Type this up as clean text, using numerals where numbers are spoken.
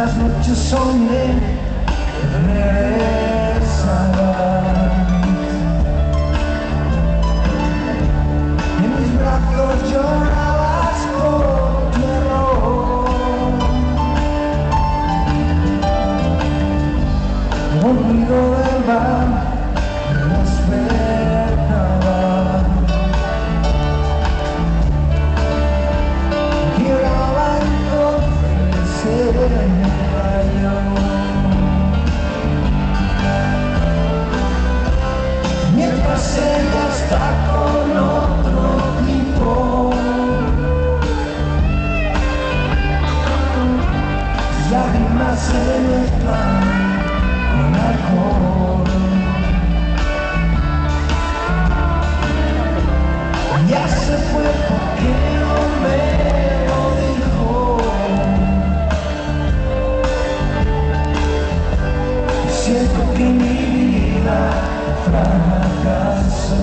Estas noches soñé que regresarás. En mis brazos llorabas por tu error. El olvido del bar me despertaba. Giraba entonces el rayo. Mientras ella está con otro tipo, sus lágrimas se mezclan con alcohol. Ya se fue porque no me lo dijo. Siento que mi vida fracasó.